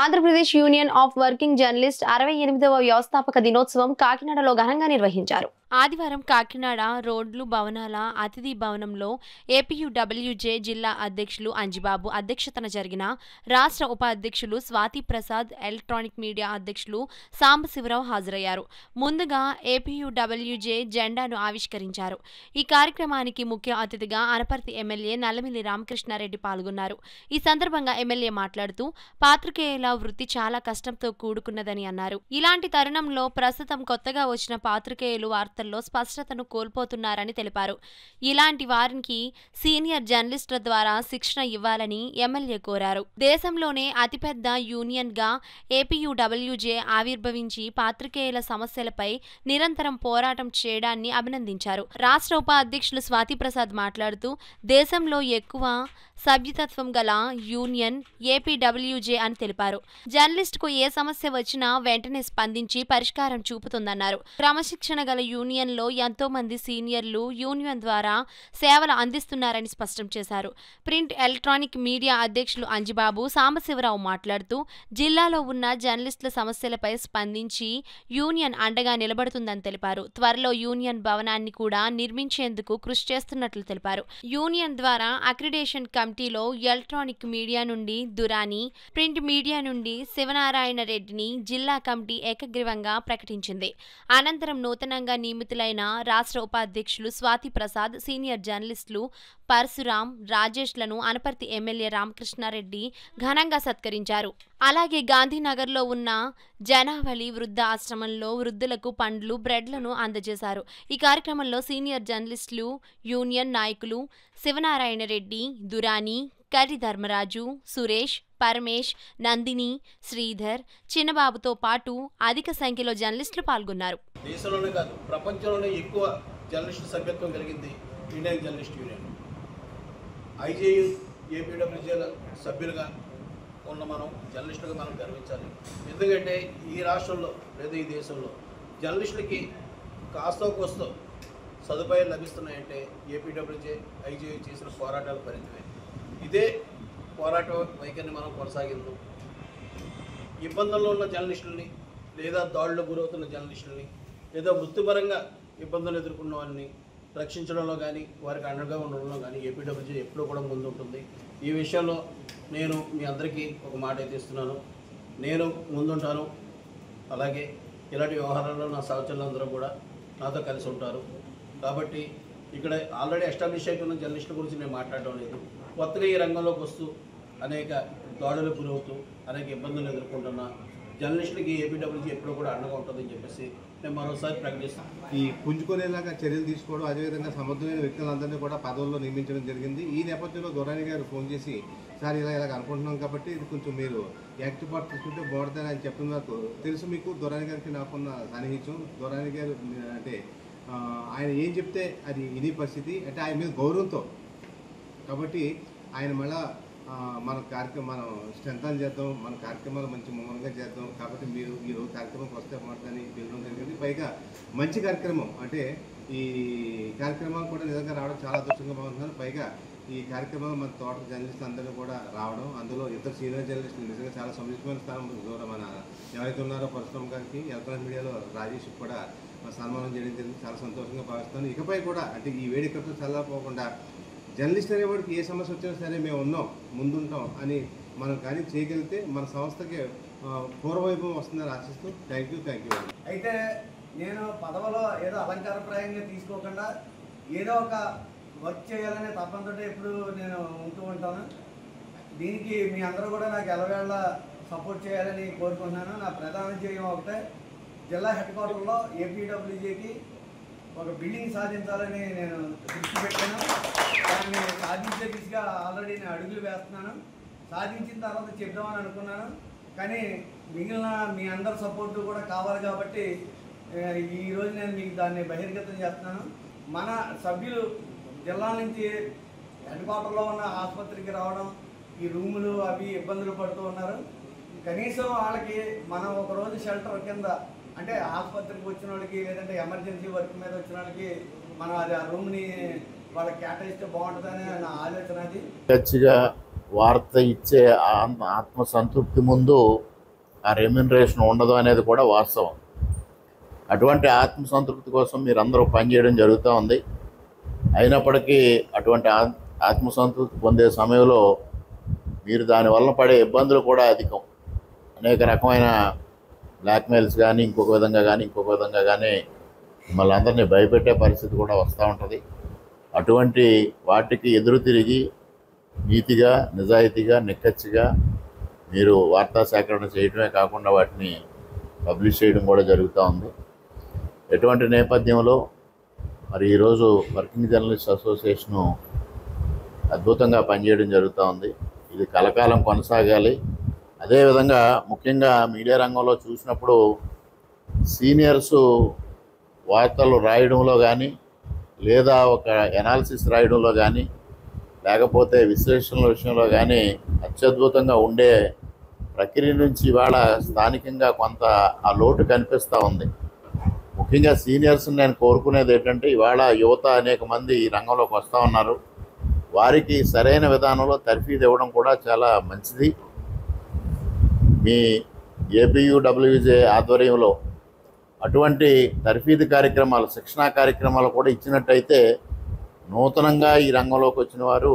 Andhra Pradesh union of working journalist 68వ వ్యవస్థాపక దినోత్సవం కాకినాడలో ఘనంగా నిర్వహించారు. ఆదివారం కాకినాడ రోడ్లు భవనాల అతిథి భవనంలో ఏపీయూడబ్ల్యూజే జిల్లా అధ్యక్షులు అంజిబాబు అధ్యక్షతన జరిగిన రాష్ట్ర ఉపాధ్యక్షులు స్వాతి ప్రసాద్, ఎలక్ట్రానిక్ మీడియా అధ్యక్షులు సాంబశివరావు హాజరయ్యారు. ముందుగా ఏపీయూడబ్ల్యూజే జెండాను ఆవిష్కరించారు. ఈ కార్యక్రమానికి ముఖ్య అతిథిగా అనపర్తి ఎమ్మెల్యే నల్లమిల్లి రామకృష్ణారెడ్డి పాల్గొన్నారు. ఈ సందర్భంగా ఎమ్మెల్యే మాట్లాడుతూ పాత్రికేయుల వృత్తి చాలా కష్టంతో కూడుకున్నదని అన్నారు. ఇలాంటి తరుణంలో ప్రస్తుతం కొత్తగా వచ్చిన పాత్రికేయులు వార్తల్లో స్పష్టతను కోల్పోతున్నారని తెలిపారు. ఇలాంటి వారికి సీనియర్ జర్నలిస్టుల ద్వారా శిక్షణ ఇవ్వాలని ఎమ్మెల్యే కోరారు. దేశంలోనే అతిపెద్ద యూనియన్ గా ఏపీయూడబ్ల్యూజే ఆవిర్భవించి పాత్రికేయుల సమస్యలపై నిరంతరం పోరాటం చేయడాన్ని అభినందించారు. రాష్ట్ర ఉపాధ్యక్షులు స్వాతి ప్రసాద్ మాట్లాడుతూ దేశంలో ఎక్కువ సభ్యతత్వం గల యూనియన్ ఏపీడబ్ల్యూజే అని తెలిపారు. జర్నలిస్టుకు ఏ సమస్య వచ్చినా వెంటనే స్పందించి పరిష్కారం చూపుతుందన్నారు. క్రమశిక్షణ గల యూనియన్లో ఎంతో మంది సీనియర్లు యూనియన్ ద్వారా సేవలు అందిస్తున్నారని స్పష్టం చేశారు. ప్రింట్ ఎలక్ట్రానిక్ మీడియా అధ్యక్షులు అంజిబాబు, సాంబశివరావు మాట్లాడుతూ జిల్లాలో ఉన్న జర్నలిస్టుల సమస్యలపై స్పందించి యూనియన్ అండగా నిలబడుతుందని తెలిపారు. త్వరలో యూనియన్ భవనాన్ని కూడా నిర్మించేందుకు కృషి చేస్తున్నట్లు తెలిపారు. యూనియన్ ద్వారా అక్రిడేషన్ కమిటీలో ఎలక్ట్రానిక్ మీడియా నుండి దురాని, ప్రింట్ మీడియా నుండి శివనారాయణ రెడ్డిని జిల్లా కమిటీ ఏకగ్రీవంగా ప్రకటించింది. అనంతరం నూతనంగా నియమితులైన రాష్ట్ర ఉపాధ్యక్షులు స్వాతి ప్రసాద్, సీనియర్ జర్నలిస్టులు పరశురాం, రాజేష్లను అనపర్తి ఎమ్మెల్యే రామకృష్ణారెడ్డి ఘనంగా సత్కరించారు. అలాగే గాంధీనగర్లో ఉన్న జనావళి వృద్ధ ఆశ్రమంలో వృద్ధులకు పండ్లు, బ్రెడ్లను అందజేశారు. ఈ కార్యక్రమంలో సీనియర్ జర్నలిస్టులు, యూనియన్ నాయకులు శివనారాయణ రెడ్డి, దురాని, కరి ధర్మరాజు, సురేష్, పరమేష్, నందిని, శ్రీధర్, చిన్నబాబుతో పాటు అధిక సంఖ్యలో జర్నలిస్టులు పాల్గొన్నారు. దేశంలోనే కాదు, ప్రపంచంలోనే ఎక్కువ జర్నలిస్టు సభ్యత్వం కలిగింది Indian journalist union. IJU, APWJ సభ్యులుగా ఉన్న మనం జర్నలిస్టులుగా మనం గర్వించాలి. ఎందుకంటే ఈ రాష్ట్రంలో లేదా ఈ దేశంలో జర్నలిస్టులకి కాస్తో కోస్తో సదుపాయాలు లభిస్తున్నాయంటే ఏపీడబ్ల్యూజే, ఐజేయు చేసిన పోరాటాల ఫలితమే. ఇదే పోరాట వైఖరిని మనం కొనసాగిద్దాం. ఇబ్బందుల్లో ఉన్న జర్నలిస్టులని, లేదా దాడుల్లో గురవుతున్న జర్నలిస్టులని, లేదా వృత్తిపరంగా ఇబ్బందులు ఎదుర్కొన్న వారిని రక్షించడంలో కానీ, వారికి అండగా ఉండడంలో కానీ ఏపీడబ్ల్యూజే ఎప్పుడూ కూడా ముందు ఉంటుంది. ఈ విషయంలో నేను మీ అందరికీ ఒక మాట అయితే ఇస్తున్నాను. నేను ముందుంటాను. అలాగే ఇలాంటి వ్యవహారాల్లో నా సహచరులందరూ కూడా నాతో కలిసి ఉంటారు. కాబట్టి ఇక్కడ ఆల్రెడీ ఎస్టాబ్లిష్ అయిపోయిన జర్నలిస్టుల గురించి నేను మాట్లాడడం లేదు. కొత్తగా ఈ రంగంలోకి వస్తూ అనేక దాడులకు గురవుతూ అనేక ఇబ్బందులు ఎదుర్కొంటున్న జర్నలిస్టులకి ఏపీడబ్ల్యూజీ ఎప్పుడూ కూడా అండగా ఉంటుందని చెప్పేసి నేను మరోసారి ప్రకటిస్తాను. ఈ పుంజుకునేలాగా చర్యలు తీసుకోవడం, అదేవిధంగా సమర్థమైన వ్యక్తులందరినీ కూడా పదవుల్లో నియమించడం జరిగింది. ఈ నేపథ్యంలో దొరాని గారు ఫోన్ చేసి, సార్ ఇలాగ అనుకుంటున్నాం కాబట్టి ఇది కొంచెం మీరు యాక్టివ్ పార్ట్ తీసుకుంటే బాగుంటుందని ఆయన చెప్పిన నాకు తెలుసు. మీకు దొరాని గారికి నాకున్న సాన్నిహిత్యం. దొరాని గారు అంటే ఆయన ఏం చెప్తే అది ఇదే పరిస్థితి, అంటే ఆయన మీద గౌరవంతో. కాబట్టి ఆయన మళ్ళా మన కార్యక్రమం మనం స్ట్రెంథన్ చేద్దాం, మన కార్యక్రమాలు మంచి మౌనంగా చేద్దాం. కాబట్టి మీరు ఈరోజు కార్యక్రమంకి వస్తే మాట్లాడని పిలవడం జరిగింది. పైగా మంచి కార్యక్రమం, అంటే ఈ కార్యక్రమాలు కూడా నిజంగా రావడం చాలా అదృష్టంగా బాగుంటున్నాను. పైగా ఈ కార్యక్రమంలో మన తోట జర్నలిస్టులు అందరూ కూడా రావడం, అందులో ఇద్దరు సీనియర్ జర్నలిస్టులు నిజంగా చాలా సముచితమైన స్థానం దూరం మన ఎవరైతే ఉన్నారో పరశురామ్ గారికి, ఎలక్ట్రానిక్ మీడియాలో రాజేష్ కూడా సన్మానం చేయడం జరిగింది. చాలా సంతోషంగా భావిస్తాను. ఇకపై కూడా అంటే ఈ వేడికతో చల్లారిపోకుండా జర్నలిస్ట్ అనేవాడికి ఏ సమస్య వచ్చినా సరే మేము ఉన్నాం, ముందుంటాం అని మనం కానీ చేయగలిగితే మన సంస్థకి పూర్వవైభవం వస్తుందని ఆశిస్తూ థ్యాంక్ యూ. అయితే నేను పదవిలో ఏదో అలంకారప్రాయంగా తీసుకోకుండా ఏదో ఒక వర్క్ చేయాలనే తపంతో ఎప్పుడు నేను ఉంటూ ఉంటాను. దీనికి మీ అందరూ కూడా నాకు ఎలవేళ సపోర్ట్ చేయాలని కోరుకుంటున్నాను. నా ప్రధాన ధ్యేయం ఒకటే, జిల్లా హెడ్ క్వార్టర్లో ఏపీడబ్ల్యూజేకి ఒక బిల్డింగ్ సాధించాలని నేను దృష్టి పెట్టాను. దాన్ని సాధించే దిశగా ఆల్రెడీ నేను అడుగులు వేస్తున్నాను. సాధించిన తర్వాత చెప్దామని అనుకున్నాను, కానీ మిగిలిన మీ అందరి సపోర్టు కూడా కావాలి కాబట్టి ఈరోజు నేను మీకు దాన్ని బహిర్గతం చేస్తున్నాను. మన సభ్యులు జిల్లా నుంచి హెడ్ క్వార్టర్లో ఉన్న ఆసుపత్రికి రావడం, ఈ రూములు అవి ఇబ్బందులు పడుతూ ఉన్నారు. కనీసం వాళ్ళకి మనం ఒకరోజు షెల్టర్ కింద, అంటే ఆసుపత్రికి వచ్చిన వాళ్ళకి, లేదంటే ఎమర్జెన్సీ వర్క్ మీద వచ్చిన వాళ్ళకి మనం అది ఆ రూమ్ని వాళ్ళకి కేటాయిస్తే బాగుంటుందని నా ఆలోచన. అది వార్త ఇచ్చే ఆత్మసంతృప్తి ముందు ఆ రెమ్యూనరేషన్ ఉండదు అనేది కూడా వాస్తవం. అటువంటి ఆత్మసంతృప్తి కోసం మీరందరూ పనిచేయడం జరుగుతూ ఉంది. అయినప్పటికీ అటువంటి ఆత్మసంతృప్తి పొందే సమయంలో మీరు దానివల్ల పడే ఇబ్బందులు కూడా అధికం. అనేక రకమైన బ్లాక్మెయిల్స్ కానీ ఇంకొక విధంగా కానీ మిమ్మల్ని అందరినీ భయపెట్టే పరిస్థితి కూడా వస్తూ ఉంటుంది. అటువంటి వాటికి ఎదురు తిరిగి నీతిగా, నిజాయితీగా, నిక్కచ్చిగా మీరు వార్తా సేకరణ చేయడమే కాకుండా వాటిని పబ్లిష్ చేయడం కూడా జరుగుతూ ఉంది. ఎటువంటి నేపథ్యంలో మరి ఈరోజు వర్కింగ్ జర్నలిస్ట్ అసోసియేషను అద్భుతంగా పనిచేయడం జరుగుతూ ఉంది. ఇది కలకాలం కొనసాగాలి. అదేవిధంగా ముఖ్యంగా మీడియా రంగంలో చూసినప్పుడు సీనియర్సు వార్తలు రాయడంలో కానీ, లేదా ఒక ఎనాలిసిస్ రాయడంలో కానీ, లేకపోతే విశ్లేషణల విషయంలో కానీ అత్యద్భుతంగా ఉండే ప్రక్రియ నుంచి ఇవాళ స్థానికంగా కొంత ఆ లోటు కనిపిస్తూ ఉంది. ముఖ్యంగా సీనియర్స్ని నేను కోరుకునేది ఏంటంటే, ఇవాళ యువత అనేక మంది ఈ రంగంలోకి వస్తూ ఉన్నారు. వారికి సరైన విధానంలో తర్ఫీదు ఇవ్వడం కూడా చాలా మంచిది. మీ ఏపీయూడబ్ల్యూజే ఆధ్వర్యంలో అటువంటి తర్ఫీదు కార్యక్రమాలు, శిక్షణా కార్యక్రమాలు కూడా ఇచ్చినట్టయితే నూతనంగా ఈ రంగంలోకి వచ్చిన వారు